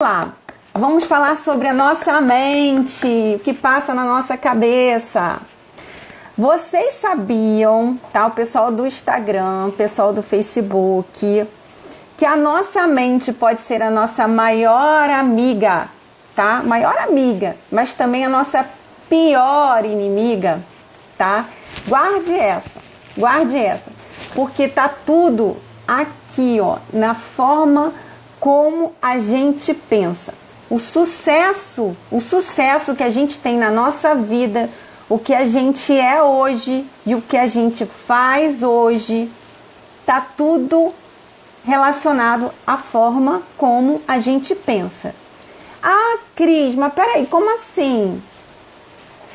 Lá, vamos falar sobre a nossa mente, o que passa na nossa cabeça. Vocês sabiam, tá? O pessoal do Instagram, o pessoal do Facebook, que a nossa mente pode ser a nossa maior amiga, tá? Maior amiga, mas também a nossa pior inimiga, tá? Guarde essa, porque tá tudo aqui, ó, na forma como a gente pensa. O sucesso que a gente tem na nossa vida, o que a gente é hoje e o que a gente faz hoje, tá tudo relacionado à forma como a gente pensa. Ah, Cris, mas peraí, como assim?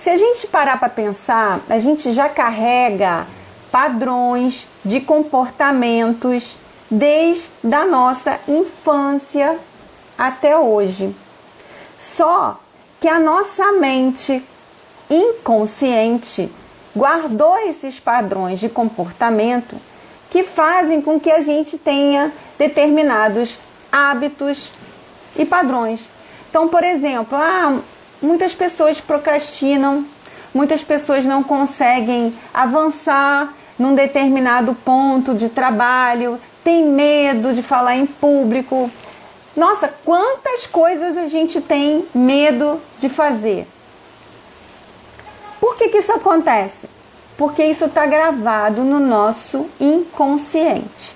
Se a gente parar para pensar, a gente já carrega padrões de comportamentos desde a nossa infância até hoje. Só que a nossa mente inconsciente guardou esses padrões de comportamento que fazem com que a gente tenha determinados hábitos e padrões. Então, por exemplo, muitas pessoas procrastinam, muitas pessoas não conseguem avançar num determinado ponto de trabalho, tem medo de falar em público. Nossa, quantas coisas a gente tem medo de fazer. Por que isso acontece? Porque isso está gravado no nosso inconsciente.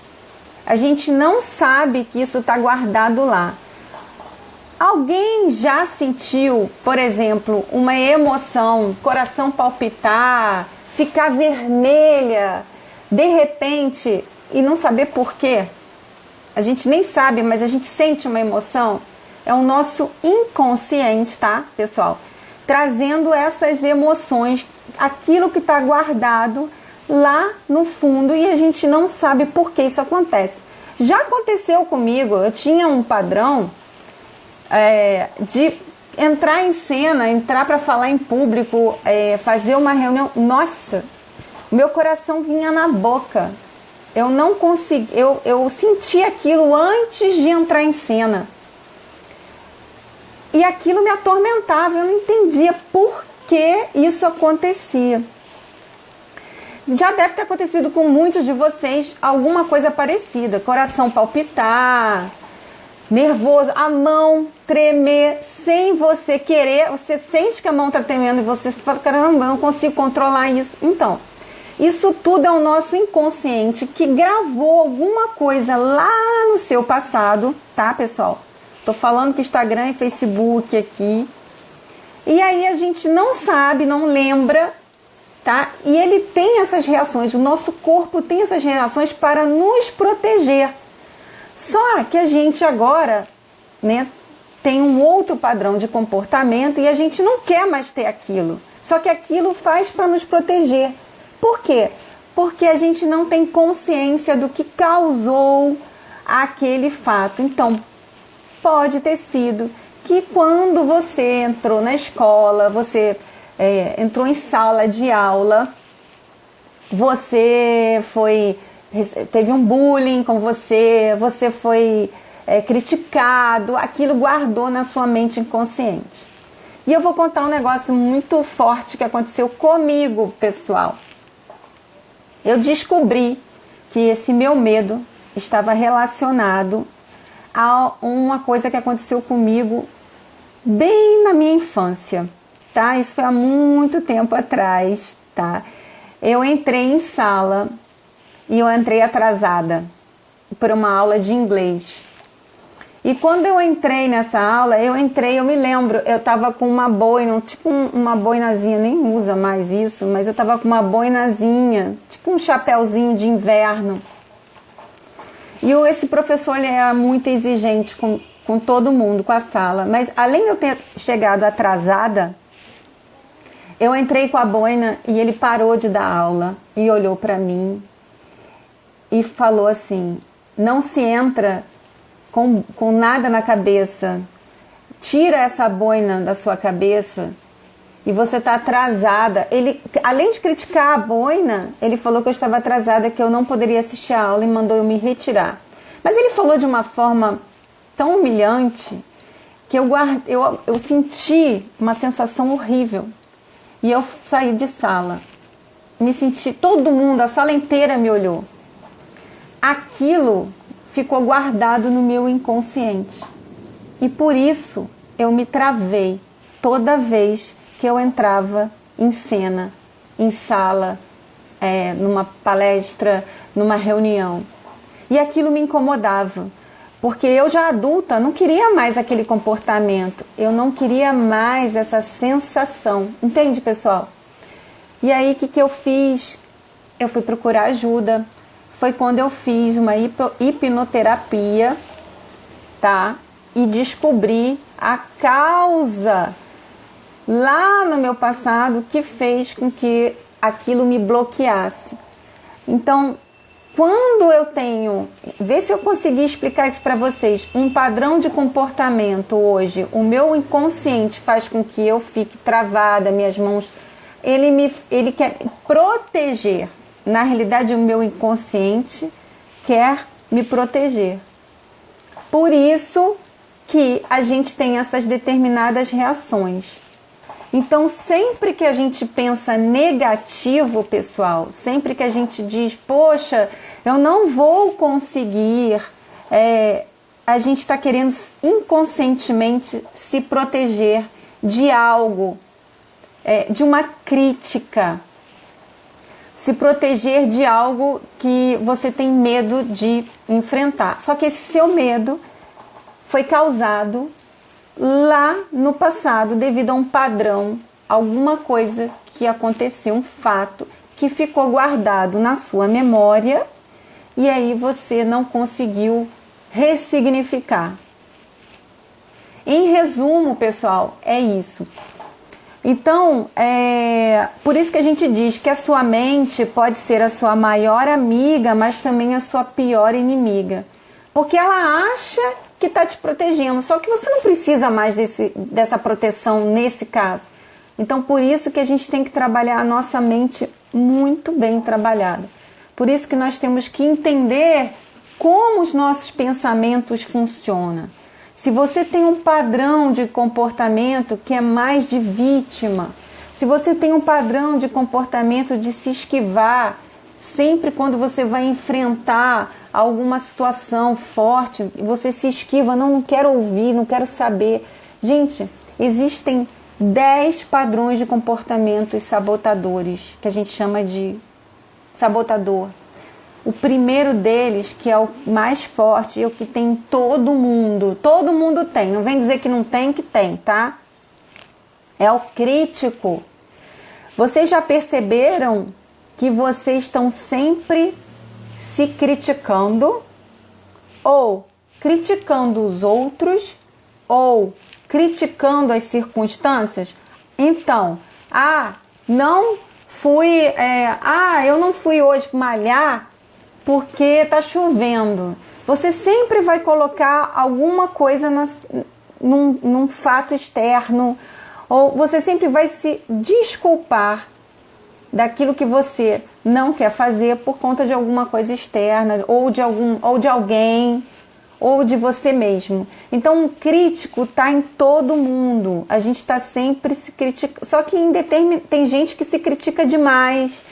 A gente não sabe que isso está guardado lá. Alguém já sentiu, por exemplo, uma emoção, coração palpitar, ficar vermelha, de repente, e não saber por quê? A gente nem sabe, mas a gente sente uma emoção. É o nosso inconsciente, tá, pessoal? Trazendo essas emoções, aquilo que está guardado lá no fundo e a gente não sabe por que isso acontece. Já aconteceu comigo, eu tinha um padrão de entrar em cena, entrar para falar em público, fazer uma reunião. Nossa, meu coração vinha na boca. Eu não consegui, eu senti aquilo antes de entrar em cena. E aquilo me atormentava, eu não entendia por que isso acontecia. Já deve ter acontecido com muitos de vocês alguma coisa parecida. Coração palpitar, nervoso, a mão tremer sem você querer. Você sente que a mão está tremendo e você fala, caramba, eu não consigo controlar isso. Então, isso tudo é o nosso inconsciente que gravou alguma coisa lá no seu passado, tá, pessoal? Tô falando com Instagram e Facebook aqui. E aí a gente não sabe, não lembra, tá? E ele tem essas reações, o nosso corpo tem essas reações para nos proteger. Só que a gente agora, né, tem um outro padrão de comportamento e a gente não quer mais ter aquilo. Só que aquilo faz para nos proteger. Por quê? Porque a gente não tem consciência do que causou aquele fato. Então, pode ter sido que quando você entrou na escola, você entrou em sala de aula, você teve um bullying com você foi criticado, aquilo guardou na sua mente inconsciente. E eu vou contar um negócio muito forte que aconteceu comigo, pessoal. Eu descobri que esse meu medo estava relacionado a uma coisa que aconteceu comigo bem na minha infância, tá? Isso foi há muito tempo atrás, tá? Eu entrei em sala e eu entrei atrasada por uma aula de inglês. E quando eu entrei nessa aula, eu me lembro, eu tava com uma boina, tipo uma boinazinha, nem usa mais isso, mas eu tava com uma boinazinha, tipo um chapéuzinho de inverno. E esse professor, ele era muito exigente com todo mundo, com a sala. Mas além de eu ter chegado atrasada, eu entrei com a boina e ele parou de dar aula e olhou para mim e falou assim, não se entra com nada na cabeça, tira essa boina da sua cabeça e você está atrasada. Ele, além de criticar a boina, ele falou que eu estava atrasada, que eu não poderia assistir a aula e mandou eu me retirar. Mas ele falou de uma forma tão humilhante que eu senti uma sensação horrível. E eu saí de sala. Me senti, todo mundo, a sala inteira me olhou. Aquilo ficou guardado no meu inconsciente. E por isso eu me travei toda vez que eu entrava em cena, em sala, numa palestra, numa reunião. E aquilo me incomodava, porque eu já adulta não queria mais aquele comportamento, eu não queria mais essa sensação. Entende, pessoal? E aí, o que eu fiz? Eu fui procurar ajuda. Foi quando eu fiz uma hipnoterapia, tá? E descobri a causa lá no meu passado que fez com que aquilo me bloqueasse. Então, quando eu tenho, vê se eu consegui explicar isso para vocês, um padrão de comportamento hoje, o meu inconsciente faz com que eu fique travada, minhas mãos, ele quer proteger. Na realidade, o meu inconsciente quer me proteger. Por isso que a gente tem essas determinadas reações. Então, sempre que a gente pensa negativo, pessoal, sempre que a gente diz, poxa, eu não vou conseguir, a gente está querendo inconscientemente se proteger de algo, de uma crítica, se proteger de algo que você tem medo de enfrentar. Só que esse seu medo foi causado lá no passado devido a um padrão, alguma coisa que aconteceu, um fato que ficou guardado na sua memória e aí você não conseguiu ressignificar. Em resumo, pessoal, é isso. Então, por isso que a gente diz que a sua mente pode ser a sua maior amiga, mas também a sua pior inimiga. Porque ela acha que está te protegendo, só que você não precisa mais dessa proteção nesse caso. Então, por isso que a gente tem que trabalhar a nossa mente muito bem trabalhada. Por isso que nós temos que entender como os nossos pensamentos funcionam. Se você tem um padrão de comportamento que é mais de vítima, se você tem um padrão de comportamento de se esquivar, sempre quando você vai enfrentar alguma situação forte, você se esquiva, não quero ouvir, não quero saber. Gente, existem 10 padrões de comportamentos sabotadores, que a gente chama de sabotador. O primeiro deles, que é o mais forte, é o que tem todo mundo tem, não vem dizer que não tem, que tem, tá? É o crítico. Vocês já perceberam que vocês estão sempre se criticando, ou criticando os outros, ou criticando as circunstâncias? Então, eu não fui hoje malhar porque tá chovendo. Você sempre vai colocar alguma coisa num fato externo, ou você sempre vai se desculpar daquilo que você não quer fazer por conta de alguma coisa externa, ou de alguém, ou de você mesmo. Então, um crítico está em todo mundo. A gente está sempre se criticando. Só que tem gente que se critica demais,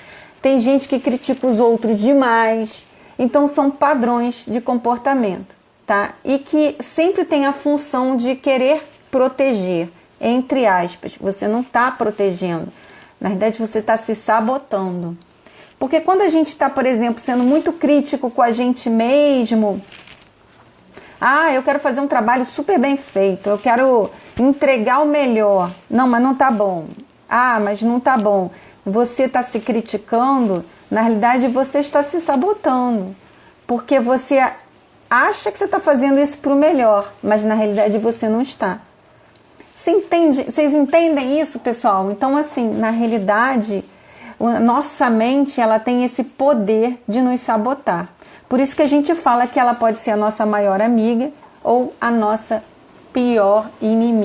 tem gente que critica os outros demais. Então, são padrões de comportamento, tá? E que sempre tem a função de querer proteger, entre aspas. Você não está protegendo. Na verdade, você está se sabotando. Porque quando a gente está, por exemplo, sendo muito crítico com a gente mesmo, eu quero fazer um trabalho super bem feito, eu quero entregar o melhor. Não, mas não tá bom. Mas não tá bom. Você está se criticando, na realidade você está se sabotando. Porque você acha que você está fazendo isso para o melhor, mas na realidade você não está. Vocês entendem isso, pessoal? Então, assim, na realidade, nossa mente, ela tem esse poder de nos sabotar. Por isso que a gente fala que ela pode ser a nossa maior amiga ou a nossa pior inimiga.